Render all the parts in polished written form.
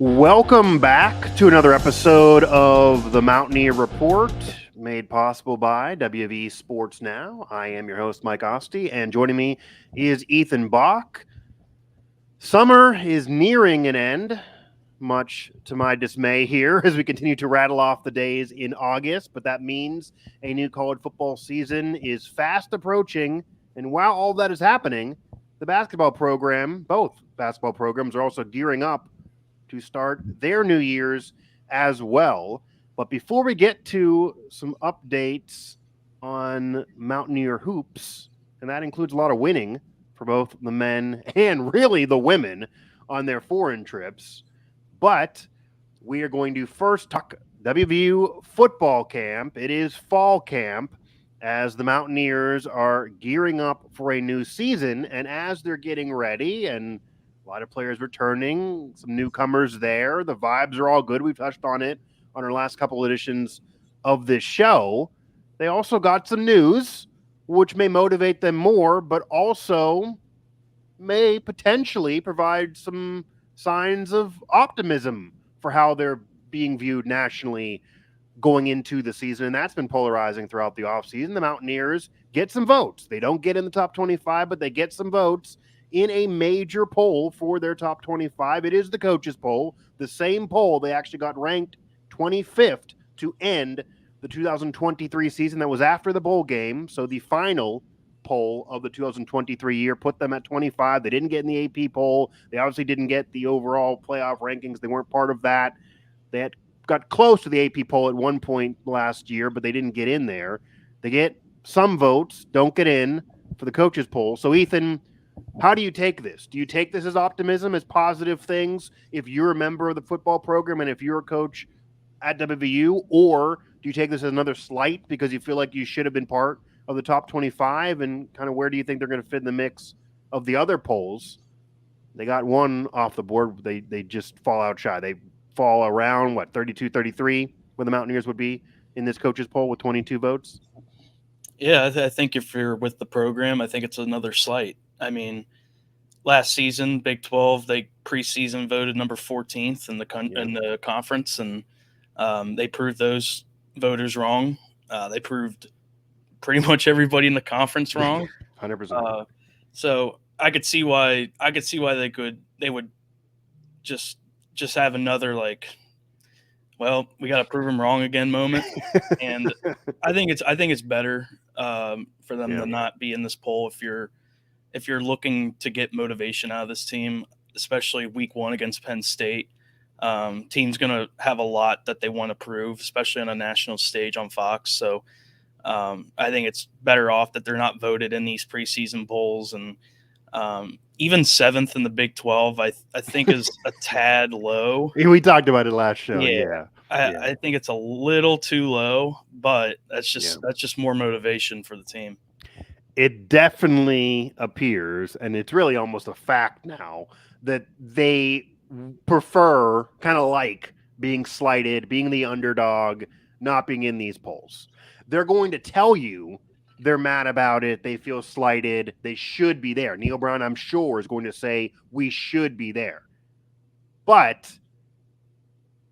Welcome back to another episode of the Mountaineer Report, made possible by WVU Sports Now. I am your host, Mike Asti, and joining me is Ethan Bock. Summer is nearing an end, much to my dismay here, as we continue to rattle off the days in August, but that means a new college football season is fast approaching, and while all that is happening, the basketball program, both basketball programs, are also gearing up to start their new years as well. But before we get to some updates on Mountaineer hoops, and that includes a lot of winning for both the men and really the women on their foreign trips, but we are going to first talk WVU football camp. It is fall camp as the Mountaineers are gearing up for a new season, and as they're getting ready and a lot of players returning, some newcomers there. The vibes are all good. We've touched on it on our last couple editions of this show. They also got some news, which may motivate them more, but also may potentially provide some signs of optimism for how they're being viewed nationally going into the season. And that's been polarizing throughout the offseason. The Mountaineers get some votes. They don't get in the top 25, but they get some votes in a major poll for their top 25. It is the coaches poll, the same poll. They actually got ranked 25th to end the 2023 season. That was after the bowl game. So the final poll of the 2023 year put them at 25. They didn't get in the AP poll. They obviously didn't get the overall playoff rankings. They weren't part of that. They had got close to the AP poll at one point last year, but they didn't get in there. They get some votes, don't get in for the coaches poll. So Ethan, how do you take this? Do you take this as optimism, as positive things if you're a member of the football program and if you're a coach at WVU, or do you take this as another slight because you feel like you should have been part of the top 25, and kind of where do you think they're going to fit in the mix of the other polls? They got one off the board. They just fall out shy. They fall around, 32, 33, where the Mountaineers would be in this coaches poll with 22 votes? Yeah, I think if you're with the program, I think it's another slight. I mean, last season, Big 12, they preseason voted number 14th in the conference, and they proved those voters wrong. They proved pretty much everybody in the conference wrong. 100%. So I could see why they would just have another well, we got to prove them wrong again moment. And I think it's better for them to not be in this poll if you're looking to get motivation out of this team, especially week one against Penn State. Team's going to have a lot that they want to prove, especially on a national stage on Fox. So I think it's better off that they're not voted in these preseason polls. And even seventh in the Big 12, I think is a tad low. We talked about it last show. Yeah. I think it's a little too low, but that's just more motivation for the team. It definitely appears, and it's really almost a fact now, that they prefer, kind of like being slighted, being the underdog, not being in these polls. They're going to tell you they're mad about it. They feel slighted. They should be there. Neil Brown, I'm sure, is going to say we should be there. But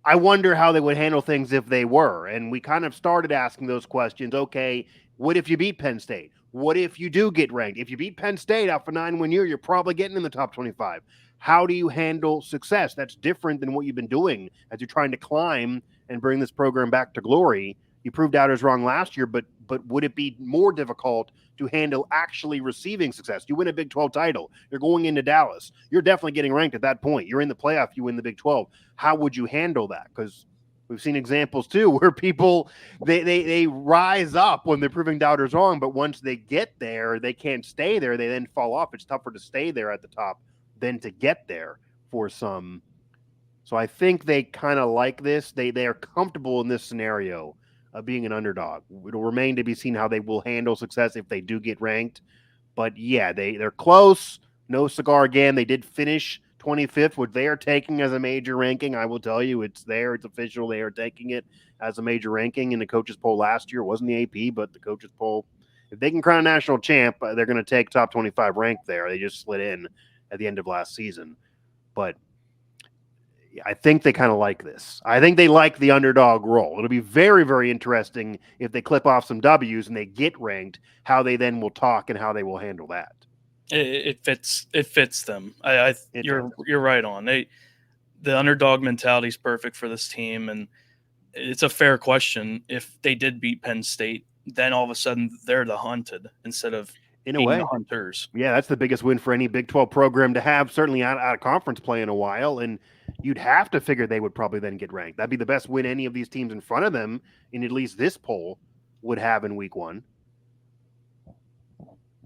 I wonder how they would handle things if they were. And we kind of started asking those questions. Okay, what if you beat Penn State? What if you do get ranked? If you beat Penn State off a 9-win year, you're probably getting in the top 25. How do you handle success? That's different than what you've been doing as you're trying to climb and bring this program back to glory. You proved doubters wrong last year, but would it be more difficult to handle actually receiving success? You win a Big 12 title. You're going into Dallas. You're definitely getting ranked at that point. You're in the playoff. You win the Big 12. How would you handle that? Because we've seen examples, too, where people, they rise up when they're proving doubters wrong, but once they get there, they can't stay there. They then fall off. It's tougher to stay there at the top than to get there for some. So I think they kind of like this. They are comfortable in this scenario of being an underdog. It'll remain to be seen how they will handle success if they do get ranked. But yeah, they're close. No cigar again. They did finish 25th, which they are taking as a major ranking. I will tell you, it's there. It's official. They are taking it as a major ranking in the coaches poll last year. It wasn't the AP, but the coaches poll. If they can crown a national champ, they're going to take top 25 rank there. They just slid in at the end of last season. But I think they kind of like this. I think they like the underdog role. It'll be very, very interesting if they clip off some W's and they get ranked, how they then will talk and how they will handle that. It fits them. You're right on. The underdog mentality is perfect for this team, and it's a fair question. If they did beat Penn State, then all of a sudden they're the hunted instead of in a being way the hunters. Yeah, that's the biggest win for any Big 12 program to have, certainly out of conference play in a while. And you'd have to figure they would probably then get ranked. That'd be the best win any of these teams in front of them in at least this poll would have in week 1.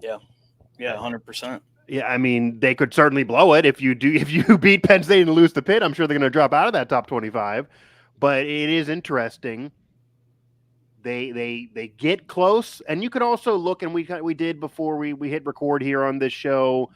Yeah, 100%. Yeah, I mean, they could certainly blow it if you beat Penn State and lose to Pitt. I'm sure they're going to drop out of that top 25. But it is interesting. They get close, and you could also look, and we did before we hit record here on this show.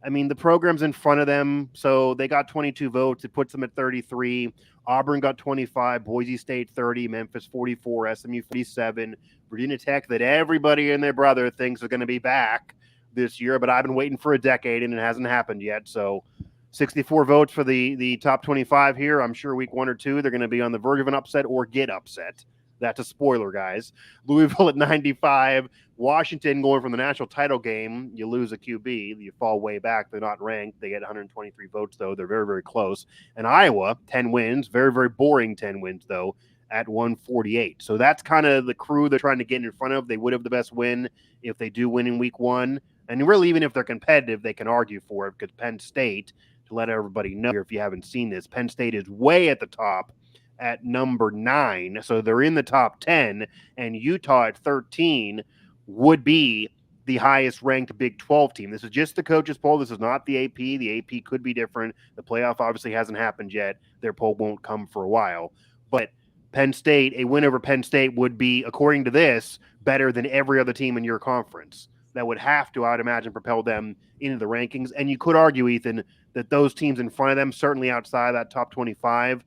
I mean, the program's in front of them, so they got 22 votes. It puts them at 33. Auburn got 25, Boise State 30, Memphis 44, SMU 47, Virginia Tech, that everybody and their brother thinks are going to be back this year, but I've been waiting for a decade, and it hasn't happened yet. So 64 votes for the top 25 here. I'm sure week 1 or 2, they're going to be on the verge of an upset or get upset. That's a spoiler, guys. Louisville at 95. Washington going from the national title game. You lose a QB. You fall way back. They're not ranked. They get 123 votes, though. They're very, very close. And Iowa, 10 wins. Very, very boring 10 wins, though, at 148. So that's kind of the crew they're trying to get in front of. They would have the best win if they do win in week 1. And really, even if they're competitive, they can argue for it because Penn State, to let everybody know if you haven't seen this, Penn State is way at the top at number 9, so they're in the top 10, and Utah at 13 would be the highest ranked Big 12 team. This is just the coaches poll. This is not the AP. The AP could be different. The playoff obviously hasn't happened yet. Their poll won't come for a while. But Penn State, a win over Penn State would be, according to this, better than every other team in your conference. That would have to, I'd imagine, propel them into the rankings. And you could argue, Ethan, that those teams in front of them, certainly outside that top 25,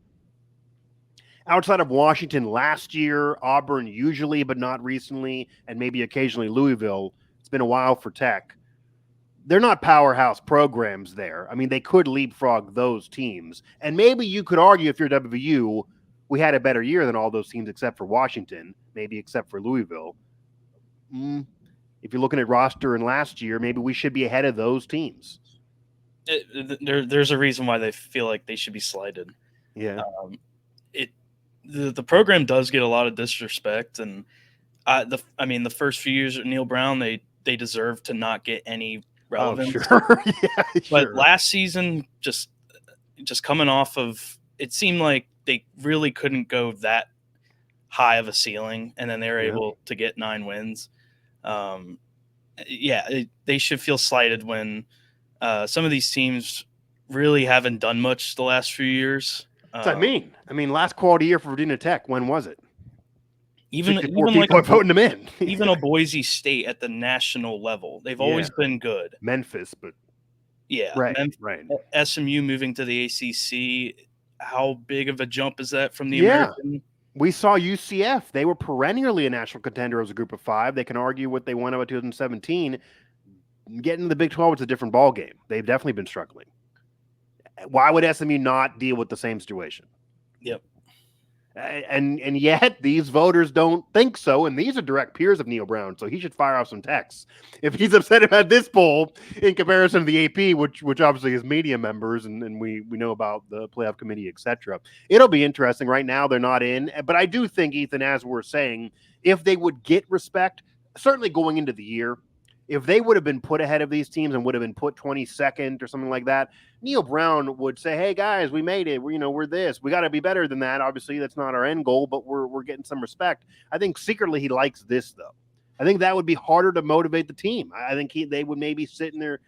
outside of Washington last year, Auburn usually, but not recently, and maybe occasionally Louisville, it's been a while for Tech. They're not powerhouse programs there. I mean, they could leapfrog those teams. And maybe you could argue, if you're WVU, we had a better year than all those teams except for Washington, maybe except for Louisville. If you're looking at roster and last year, maybe we should be ahead of those teams. There's a reason why they feel like they should be slighted. Yeah. The program does get a lot of disrespect, and the first few years of Neil Brown, they deserve to not get any relevance. Oh, sure. Yeah, but last season, just coming off of, it seemed like they really couldn't go that high of a ceiling, and then they were able to get 9 wins. They should feel slighted when some of these teams really haven't done much the last few years. I mean, last quality year for Virginia Tech, when was it? Even people are voting them in. Even a Boise State at the national level, they've always been good. Memphis, but right. SMU moving to the ACC, how big of a jump is that from the American? We saw UCF. They were perennially a national contender as a group of 5. They can argue what they won about 2017. Getting to the Big 12, it's a different ball game. They've definitely been struggling. Why would SMU not deal with the same situation? Yep. And yet these voters don't think so, and these are direct peers of Neil Brown, so he should fire off some texts if he's upset about this poll in comparison to the AP, which obviously is media members, and we know about the playoff committee, etc. It'll be interesting. Right now they're not in, but I do think, Ethan, as we're saying, if they would get respect, certainly going into the year, if they would have been put ahead of these teams and would have been put 22nd or something like that, Neil Brown would say, "Hey guys, we made it. We're this. We got to be better than that. Obviously, that's not our end goal, but we're getting some respect." I think secretly he likes this, though. I think that would be harder to motivate the team. I think they would maybe sit in there,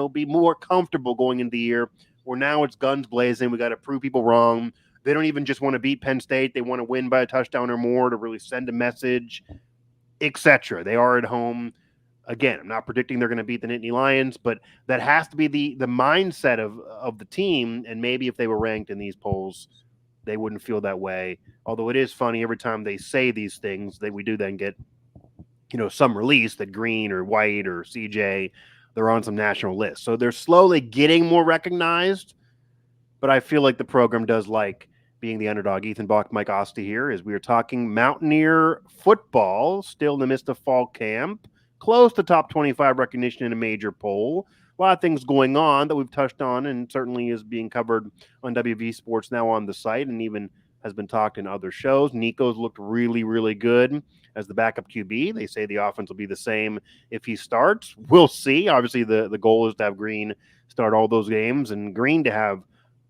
be more comfortable going into the year. Where now it's guns blazing. We got to prove people wrong. They don't even just want to beat Penn State. They want to win by a touchdown or more to really send a message, etc. They are at home. Again, I'm not predicting they're going to beat the Nittany Lions, but that has to be the mindset of the team. And maybe if they were ranked in these polls, they wouldn't feel that way. Although it is funny, every time they say these things, we do then get, some release that Green or White or CJ, they're on some national list. So they're slowly getting more recognized. but I feel like the program does like being the underdog. Ethan Bock, Mike Asti here, as we are talking Mountaineer football, still in the midst of fall camp, close to top 25 recognition in a major poll. A lot of things going on that we've touched on and certainly is being covered on WV Sports now on the site and even has been talked in other shows. Nico's looked really, really good as the backup QB. They say the offense will be the same if he starts. We'll see. Obviously, the goal is to have Green start all those games and Green to have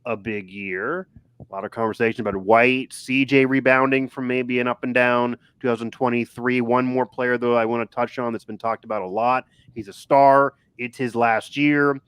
a big year. A lot of conversation about White, CJ rebounding from maybe an up and down 2023. One more player, though, I want to touch on that's been talked about a lot. He's a star. It's his last year.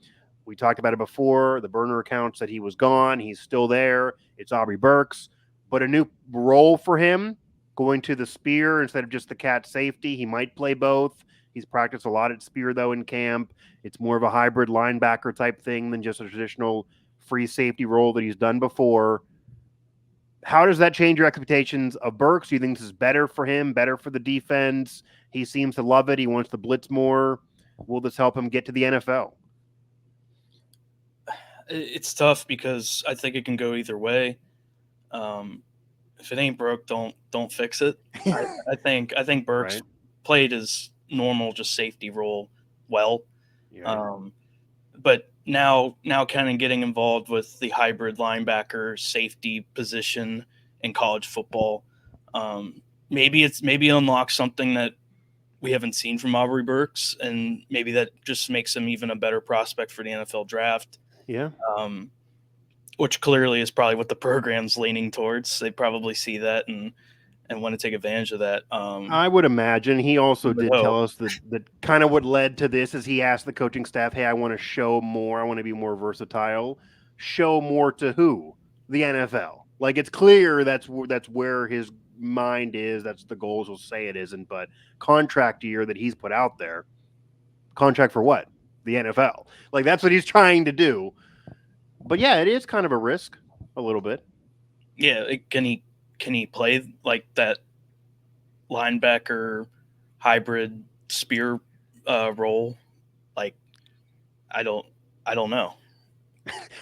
We talked about it before. The burner accounts that he was gone. He's still there. It's Aubrey Burks. But a new role for him, going to the spear instead of just the cat safety. He might play both. He's practiced a lot at spear, though, in camp. It's more of a hybrid linebacker type thing than just a traditional free safety role that he's done before. How does that change your expectations of Burks? Do you think this is better for him, better for the defense? He seems to love it. He wants to blitz more. Will this help him get to the NFL? It's tough because I think it can go either way. If it ain't broke, don't fix it. I think Burks Right. played his normal just safety role well. Yeah. But now kind of getting involved with the hybrid linebacker safety position in college football. Maybe it unlocks something that we haven't seen from Aubrey Burks, and maybe that just makes him even a better prospect for the NFL draft. Yeah. Which clearly is probably what the program's leaning towards. They probably see that and want to take advantage of that. I would imagine. He also did hope. tell us that kind of what led to this is he asked the coaching staff, hey, I want to show more. I want to be more versatile. Show more to who? The NFL. Like, it's clear that's where his mind is. That's the goals. Will say it isn't, but contract year that he's put out there. Contract for what? The NFL. Like, that's what he's trying to do. But yeah, it is kind of a risk, a little bit. Yeah, can he play like that linebacker hybrid spear role? Like, I don't know.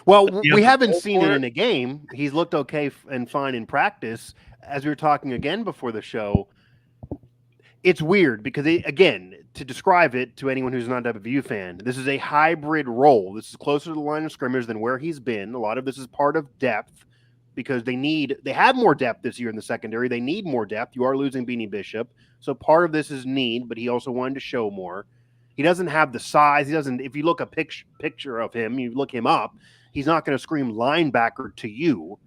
Well, Do you we have the haven't goal seen for it it? in a game. He's looked okay and fine in practice. As we were talking again before the show, it's weird because, again, to describe it to anyone who's not a WVU fan, this is a hybrid role. This is closer to the line of scrimmage than where he's been. A lot of this is part of depth because they have more depth this year in the secondary. They need more depth. You are losing Beanie Bishop. So part of this is need, but he also wanted to show more. He doesn't have the size. He doesn't. If you look a picture of him, you look him up, he's not going to scream linebacker to you.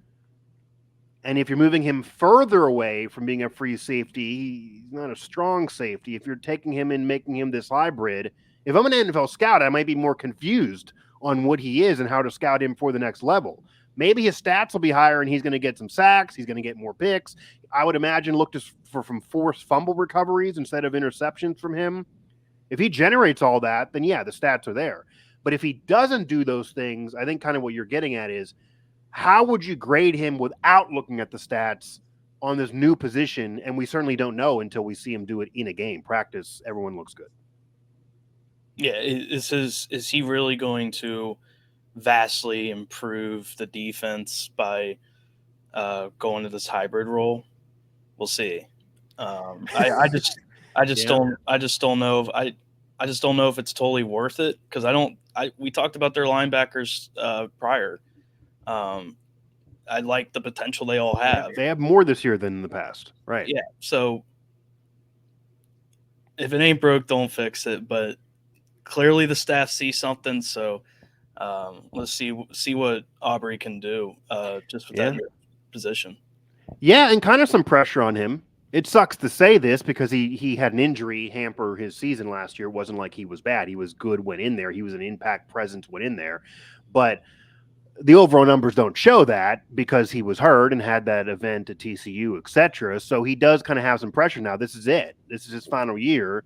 And if you're moving him further away from being a free safety, he's not a strong safety. If you're taking him and making him this hybrid, if I'm an NFL scout, I might be more confused on what he is and how to scout him for the next level. Maybe his stats will be higher and he's going to get some sacks. He's going to get more picks. I would imagine look for from forced fumble recoveries instead of interceptions from him. If he generates all that, then yeah, the stats are there. But if he doesn't do those things, I think kind of what you're getting at is how would you grade him without looking at the stats on this new position? And we certainly don't know until we see him do it in a game. Practice, everyone looks good. Yeah, is he really going to vastly improve the defense by going to this hybrid role? We'll see. I just Yeah. don't know if I just don't know if it's totally worth it because we talked about their linebackers prior. I like the potential they all have. They have more this year than in the past. Right. Yeah. So if it ain't broke, don't fix it. But clearly the staff see something. So let's see what Aubrey can do just with that position. Yeah, and kind of some pressure on him. It sucks to say this because he had an injury hamper his season last year. It wasn't like he was bad. He was good when in there. He was an impact presence when in there. But the overall numbers don't show that because he was hurt and had that event at TCU, etc. So he does kind of have some pressure now. This is it. This is his final year.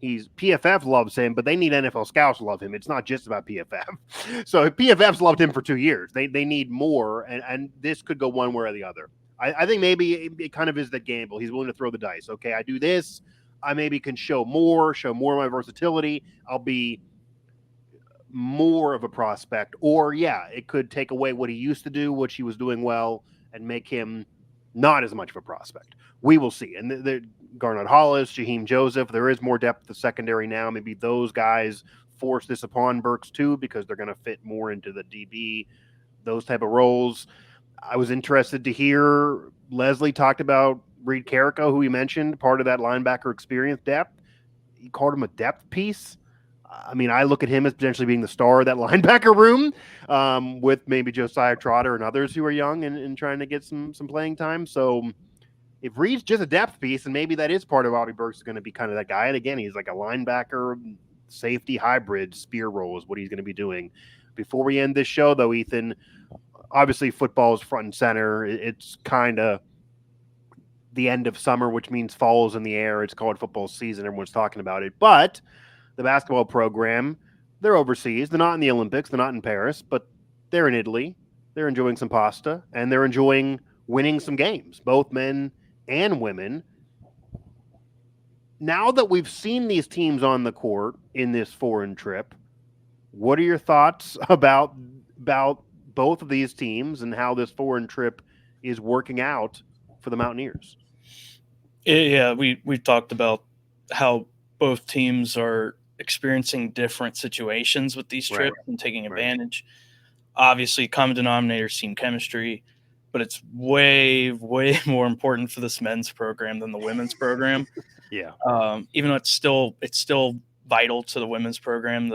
PFF loves him, but they need NFL scouts to love him. It's not just about PFF. So PFF's loved him for 2 years. They need more, and this could go one way or the other. I think maybe it kind of is the gamble. He's willing to throw the dice. Okay, I do this. I maybe can show more of my versatility. I'll be more of a prospect, or it could take away what he used to do, which he was doing well, and make him not as much of a prospect. We will see. And the Garnett Hollis, Jaheim Joseph, there is more depth to secondary now. Maybe those guys force this upon Burks too, because they're going to fit more into the DB, those type of roles. I was interested to hear Leslie talked about Reed Carrico, who he mentioned, part of that linebacker experience depth. He called him a depth piece. I mean, I look at him as potentially being the star of that linebacker room, with maybe Josiah Trotter and others who are young and trying to get some playing time. So if Reed's just a depth piece, and maybe that is part of Aubrey Burks is going to be kind of that guy. And again, he's like a linebacker safety hybrid spear role is what he's going to be doing. Before we end this show, though, Ethan, obviously football is front and center. It's kind of the end of summer, which means fall is in the air. It's college football season. Everyone's talking about it. But the basketball program, they're overseas. They're not in the Olympics. They're not in Paris, but they're in Italy. They're enjoying some pasta, and they're enjoying winning some games, both men and women. Now that we've seen these teams on the court in this foreign trip, what are your thoughts about both of these teams and how this foreign trip is working out for the Mountaineers? Yeah, we talked about how both teams are experiencing different situations with these trips and taking advantage. Obviously, common denominator is team chemistry, but it's way, way more important for this men's program than the women's program. Even though it's still vital to the women's program,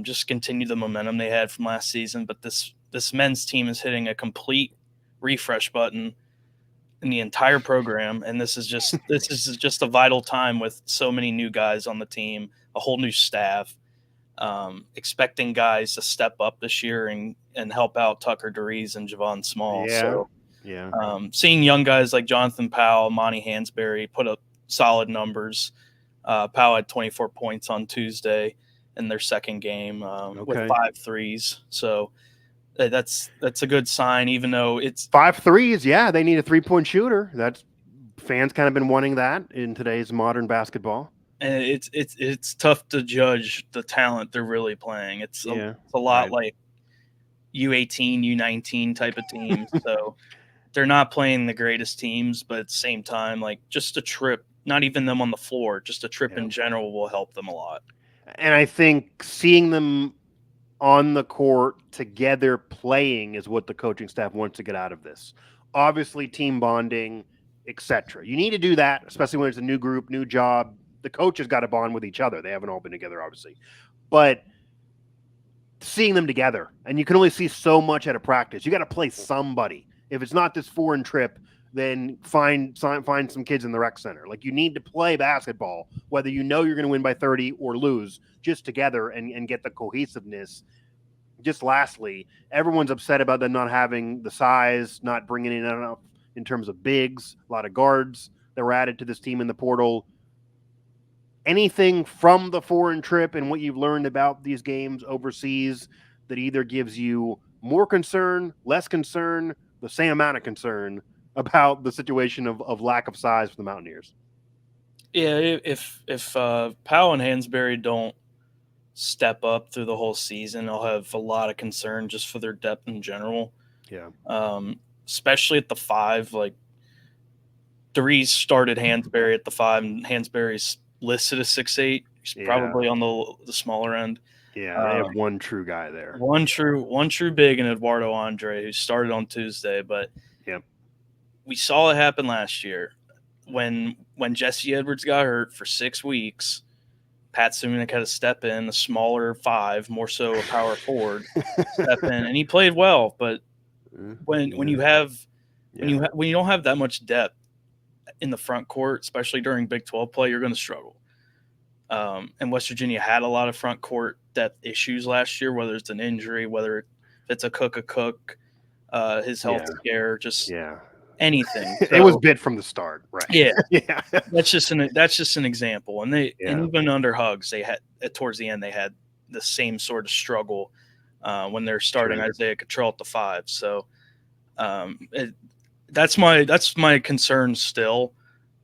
just continue the momentum they had from last season. But this men's team is hitting a complete refresh button in the entire program, and this is just a vital time with so many new guys on the team, a whole new staff, expecting guys to step up this year and help out Tucker DeRees and Javon Small. Seeing young guys like Jonathan Powell, Monty Hansberry put up solid numbers. Powell had 24 points on Tuesday in their second game with 5 threes. So that's a good sign, even though it's 5 threes. Yeah, they need a 3-point shooter. That's fans kind of been wanting that in today's modern basketball. And it's tough to judge the talent they're really playing. It's a lot like U18, U19 type of teams. So they're not playing the greatest teams, but at the same time, like just a trip, not even them on the floor, just a trip in general will help them a lot. And I think seeing them on the court together playing is what the coaching staff wants to get out of this. Obviously, team bonding, etc. You need to do that, especially when it's a new group, new job. The coaches got to bond with each other. They haven't all been together, obviously. But seeing them together, and you can only see so much at a practice. You got to play somebody. If it's not this foreign trip, then find some kids in the rec center. Like, you need to play basketball, whether you know you're going to win by 30 or lose, just together and get the cohesiveness. Just lastly, everyone's upset about them not having the size, not bringing in enough in terms of bigs, a lot of guards that were added to this team in the portal. Anything from the foreign trip and what you've learned about these games overseas that either gives you more concern, less concern, the same amount of concern about the situation of lack of size for the Mountaineers? Yeah, if Powell and Hansberry don't step up through the whole season, I'll have a lot of concern just for their depth in general. Especially at the 5. Like, DeRees started Hansberry at the 5, and Hansberry's listed as 6'8". He's probably on the smaller end. They have one true guy there. One true big in Eduardo Andre, who started on Tuesday. But we saw it happen last year when Jesse Edwards got hurt for 6 weeks. Pat Sumnick had to step in, a smaller 5, more so a power forward, step in, and he played well. But when you don't have that much depth in the front court, especially during Big 12 play, you're going to struggle. And West Virginia had a lot of front court depth issues last year, whether it's an injury, whether it's a cook, his health scare, just anything. So, it was bit from the start, right? That's just an example. And and even under Hugs, they had towards the end they had the same sort of struggle when they're starting Isaiah Cottrell at the 5. So that's my concern still.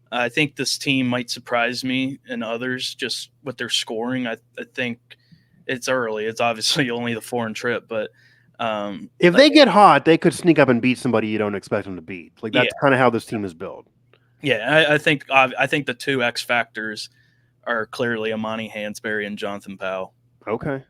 I think this team might surprise me and others just with their scoring. I think it's early. It's obviously only the foreign trip, but if they get hot, they could sneak up and beat somebody you don't expect them to beat. Like that's kind of how this team is built. Yeah, I think the two X factors are clearly Amani Hansberry and Jonathan Powell. Okay,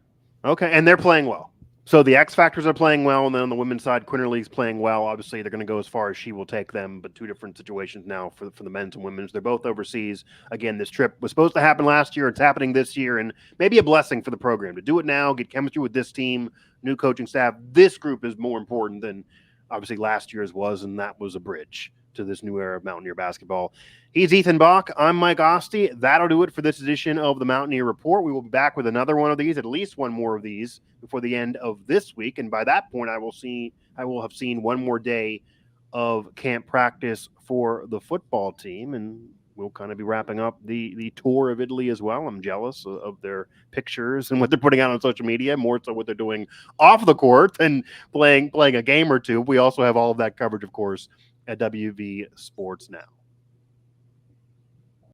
and they're playing well. So the X factors are playing well, and then on the women's side, Quinterly's playing well. Obviously, they're going to go as far as she will take them, but two different situations now for the men's and women's. They're both overseas. Again, this trip was supposed to happen last year. It's happening this year, and maybe a blessing for the program to do it now, get chemistry with this team, new coaching staff. This group is more important than obviously last year's was, and that was a bridge to this new era of Mountaineer basketball. He's Ethan Bock. I'm Mike Asti. That'll do it for this edition of the Mountaineer Report. We will be back with another one of these, at least one more of these, before the end of this week. And by that point, I will have seen one more day of camp practice for the football team, and we'll kind of be wrapping up the tour of Italy as well. I'm jealous of their pictures and what they're putting out on social media, more so what they're doing off the court and playing a game or two. We also have all of that coverage, of course, at WV Sports Now.